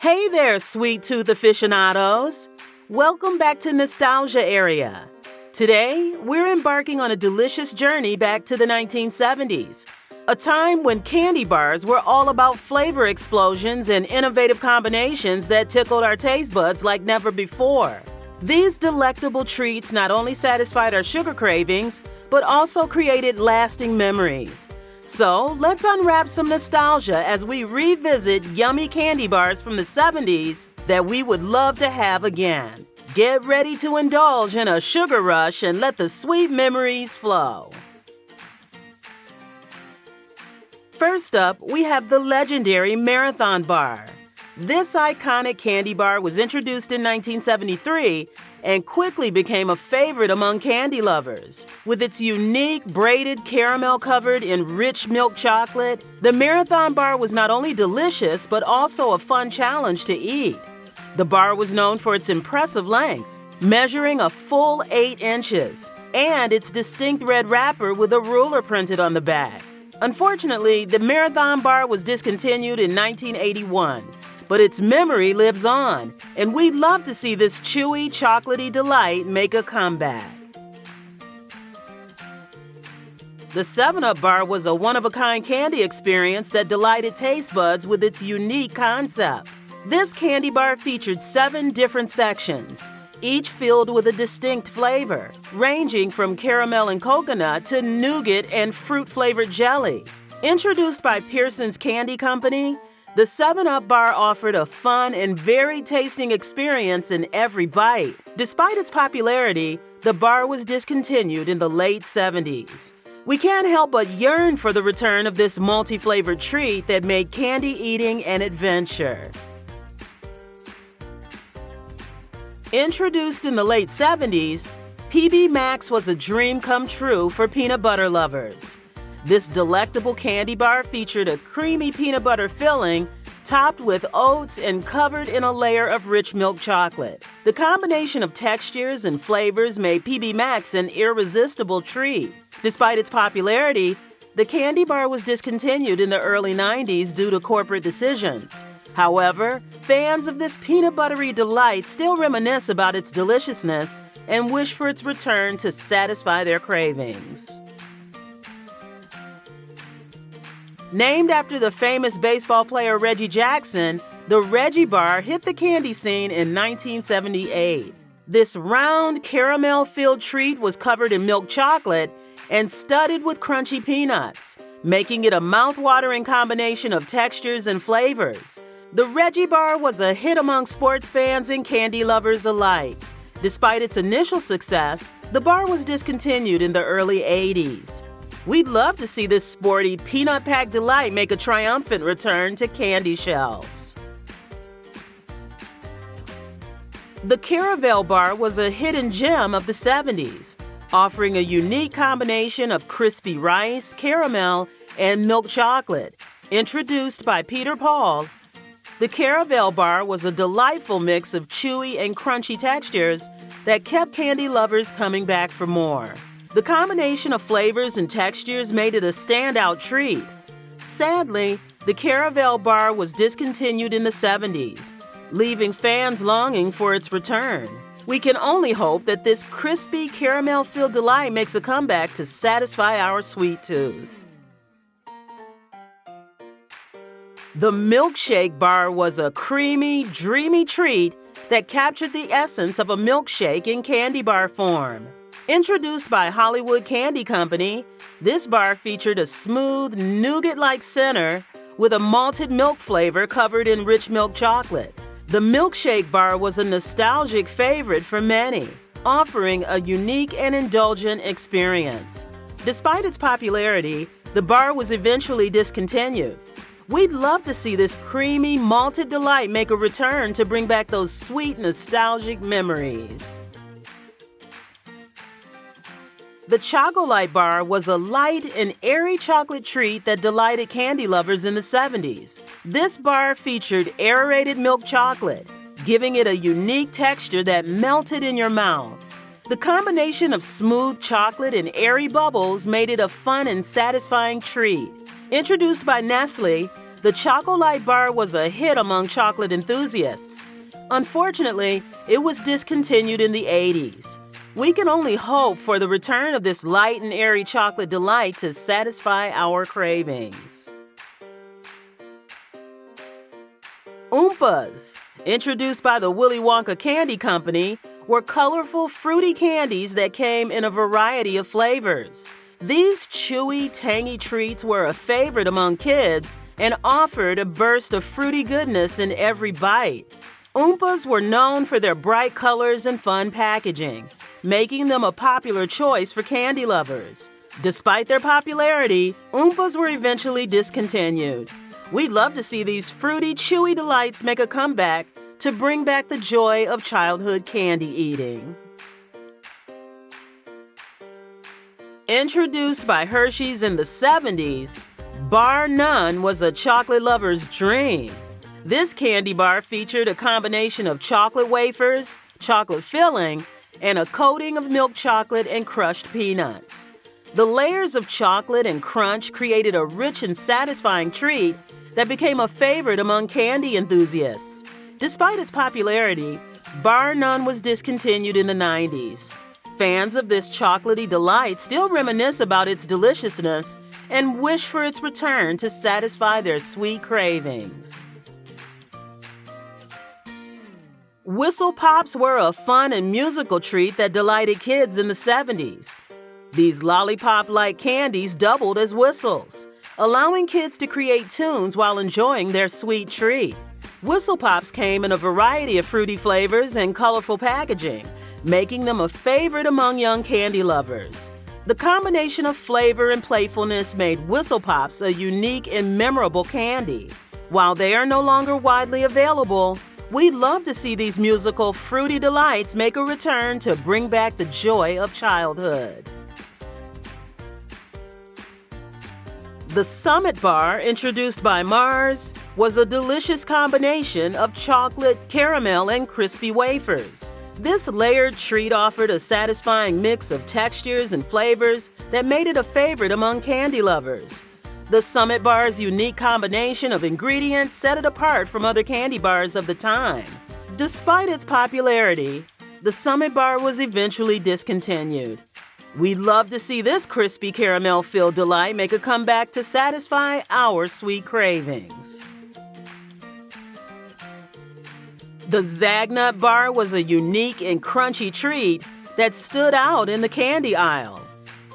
Hey there, sweet tooth aficionados! Welcome back to Nostalgia Area. Today, we're embarking on a delicious journey back to the 1970s, a time when candy bars were all about flavor explosions and innovative combinations that tickled our taste buds like never before. These delectable treats not only satisfied our sugar cravings, but also created lasting memories. So, let's unwrap some nostalgia as we revisit yummy candy bars from the 70s that we would love to have again. Get ready to indulge in a sugar rush and let the sweet memories flow. First up, we have the legendary Marathon Bar. This iconic candy bar was introduced in 1973 and quickly became a favorite among candy lovers. With its unique braided caramel covered in rich milk chocolate, the Marathon Bar was not only delicious but also a fun challenge to eat. The bar was known for its impressive length, measuring a full 8 inches, and its distinct red wrapper with a ruler printed on the back. Unfortunately, the Marathon Bar was discontinued in 1981. But its memory lives on, and we'd love to see this chewy, chocolatey delight make a comeback. The 7-Up bar was a one-of-a-kind candy experience that delighted taste buds with its unique concept. This candy bar featured 7 different sections, each filled with a distinct flavor, ranging from caramel and coconut to nougat and fruit-flavored jelly. Introduced by Pearson's Candy Company, the 7-Up bar offered a fun and varied tasting experience in every bite. Despite its popularity, the bar was discontinued in the late 70s. We can't help but yearn for the return of this multi-flavored treat that made candy eating an adventure. Introduced in the late 70s, PB Max was a dream come true for peanut butter lovers. This delectable candy bar featured a creamy peanut butter filling topped with oats and covered in a layer of rich milk chocolate. The combination of textures and flavors made PB Max an irresistible treat. Despite its popularity, the candy bar was discontinued in the early 90s due to corporate decisions. However, fans of this peanut buttery delight still reminisce about its deliciousness and wish for its return to satisfy their cravings. Named after the famous baseball player Reggie Jackson, the Reggie Bar hit the candy scene in 1978. This round, caramel-filled treat was covered in milk chocolate and studded with crunchy peanuts, making it a mouth-watering combination of textures and flavors. The Reggie Bar was a hit among sports fans and candy lovers alike. Despite its initial success, the bar was discontinued in the early 80s. We'd love to see this sporty, peanut-packed delight make a triumphant return to candy shelves. The Caravelle Bar was a hidden gem of the 70s, offering a unique combination of crispy rice, caramel, and milk chocolate. Introduced by Peter Paul, the Caravelle Bar was a delightful mix of chewy and crunchy textures that kept candy lovers coming back for more. The combination of flavors and textures made it a standout treat. Sadly, the Caravelle Bar was discontinued in the 70s, leaving fans longing for its return. We can only hope that this crispy, caramel-filled delight makes a comeback to satisfy our sweet tooth. The Milkshake Bar was a creamy, dreamy treat that captured the essence of a milkshake in candy bar form. Introduced by Hollywood Candy Company, this bar featured a smooth, nougat-like center with a malted milk flavor covered in rich milk chocolate. The Milkshake Bar was a nostalgic favorite for many, offering a unique and indulgent experience. Despite its popularity, the bar was eventually discontinued. We'd love to see this creamy, malted delight make a return to bring back those sweet, nostalgic memories. The Chocolate Bar was a light and airy chocolate treat that delighted candy lovers in the 70s. This bar featured aerated milk chocolate, giving it a unique texture that melted in your mouth. The combination of smooth chocolate and airy bubbles made it a fun and satisfying treat. Introduced by Nestle, The Chocolate bar was a hit among chocolate enthusiasts. Unfortunately, it was discontinued in the 80s. We can only hope for the return of this light and airy chocolate delight to satisfy our cravings. Oompas, introduced by the Willy Wonka Candy Company, were colorful, fruity candies that came in a variety of flavors. These chewy, tangy treats were a favorite among kids and offered a burst of fruity goodness in every bite. Oompas were known for their bright colors and fun packaging, making them a popular choice for candy lovers. Despite their popularity, Oompas were eventually discontinued. We'd love to see these fruity, chewy delights make a comeback to bring back the joy of childhood candy eating. Introduced by Hershey's in the 70s, Bar None was a chocolate lover's dream. This candy bar featured a combination of chocolate wafers, chocolate filling, and a coating of milk chocolate and crushed peanuts. The layers of chocolate and crunch created a rich and satisfying treat that became a favorite among candy enthusiasts. Despite its popularity, Bar None was discontinued in the 90s. Fans of this chocolatey delight still reminisce about its deliciousness and wish for its return to satisfy their sweet cravings. Whistle Pops were a fun and musical treat that delighted kids in the 70s. These lollipop-like candies doubled as whistles, allowing kids to create tunes while enjoying their sweet treat. Whistle Pops came in a variety of fruity flavors and colorful packaging, making them a favorite among young candy lovers. The combination of flavor and playfulness made Whistle Pops a unique and memorable candy. While they are no longer widely available, we'd love to see these musical, fruity delights make a return to bring back the joy of childhood. The Summit Bar, introduced by Mars, was a delicious combination of chocolate, caramel, and crispy wafers. This layered treat offered a satisfying mix of textures and flavors that made it a favorite among candy lovers. The Summit Bar's unique combination of ingredients set it apart from other candy bars of the time. Despite its popularity, the Summit Bar was eventually discontinued. We'd love to see this crispy caramel-filled delight make a comeback to satisfy our sweet cravings. The Zagnut Bar was a unique and crunchy treat that stood out in the candy aisle.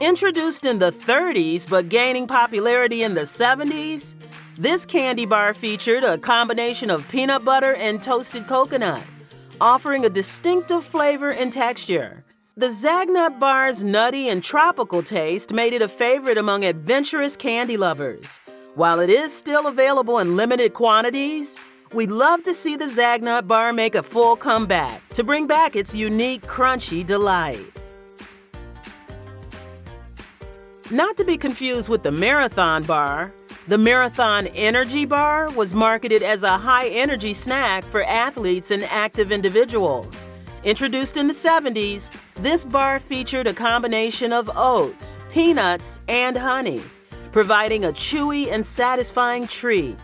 Introduced in the 30s but gaining popularity in the 70s, this candy bar featured a combination of peanut butter and toasted coconut, offering a distinctive flavor and texture. The Zagnut Bar's nutty and tropical taste made it a favorite among adventurous candy lovers. While it is still available in limited quantities, we'd love to see the Zagnut Bar make a full comeback to bring back its unique, crunchy delight. Not to be confused with the Marathon Bar, the Marathon Energy Bar was marketed as a high-energy snack for athletes and active individuals. Introduced in the 70s, this bar featured a combination of oats, peanuts, and honey, providing a chewy and satisfying treat.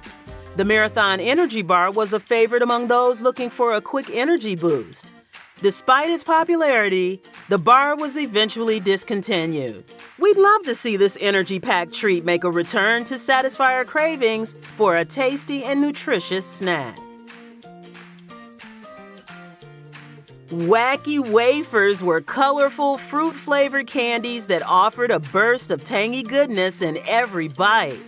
The Marathon Energy Bar was a favorite among those looking for a quick energy boost. Despite its popularity, the bar was eventually discontinued. We'd love to see this energy-packed treat make a return to satisfy our cravings for a tasty and nutritious snack. Wacky Wafers were colorful, fruit-flavored candies that offered a burst of tangy goodness in every bite.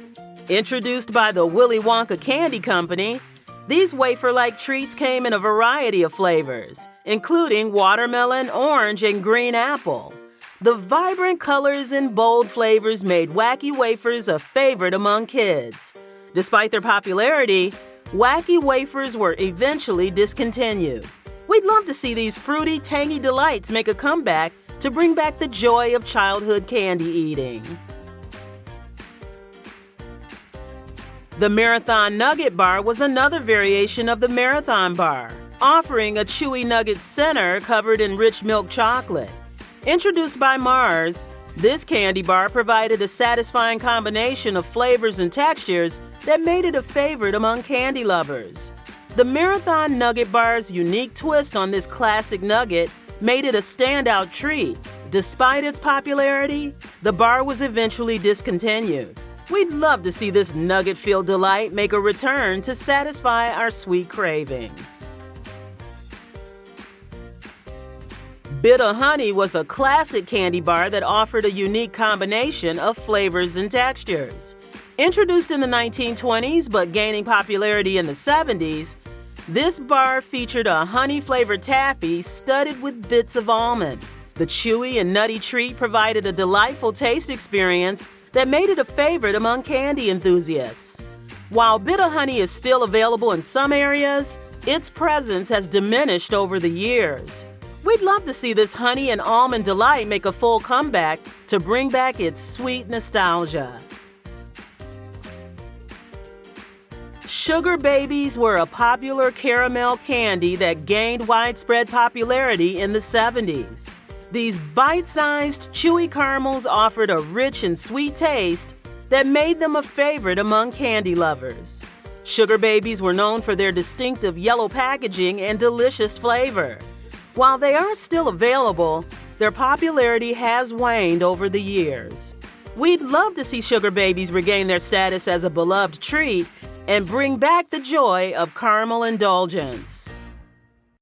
Introduced by the Willy Wonka Candy Company, these wafer-like treats came in a variety of flavors, including watermelon, orange, and green apple. The vibrant colors and bold flavors made Wacky Wafers a favorite among kids. Despite their popularity, Wacky Wafers were eventually discontinued. We'd love to see these fruity, tangy delights make a comeback to bring back the joy of childhood candy eating. The Marathon Nugget Bar was another variation of the Marathon Bar, offering a chewy nugget center covered in rich milk chocolate. Introduced by Mars, This candy bar provided a satisfying combination of flavors and textures that made it a favorite among candy lovers. The Marathon Nugget Bar's unique twist on this classic nugget made it a standout treat. Despite its popularity, the bar was eventually discontinued. We'd love to see this nugget-filled delight make a return to satisfy our sweet cravings. Bitter Honey was a classic candy bar that offered a unique combination of flavors and textures. Introduced in the 1920s but gaining popularity in the 70s, this bar featured a honey-flavored taffy studded with bits of almond. The chewy and nutty treat provided a delightful taste experience that made it a favorite among candy enthusiasts. While Bitter Honey is still available in some areas, its presence has diminished over the years. We'd love to see this honey and almond delight make a full comeback to bring back its sweet nostalgia. Sugar Babies were a popular caramel candy that gained widespread popularity in the 70s. These bite-sized, chewy caramels offered a rich and sweet taste that made them a favorite among candy lovers. Sugar Babies were known for their distinctive yellow packaging and delicious flavor. While they are still available, their popularity has waned over the years. We'd love to see Sugar Babies regain their status as a beloved treat and bring back the joy of caramel indulgence.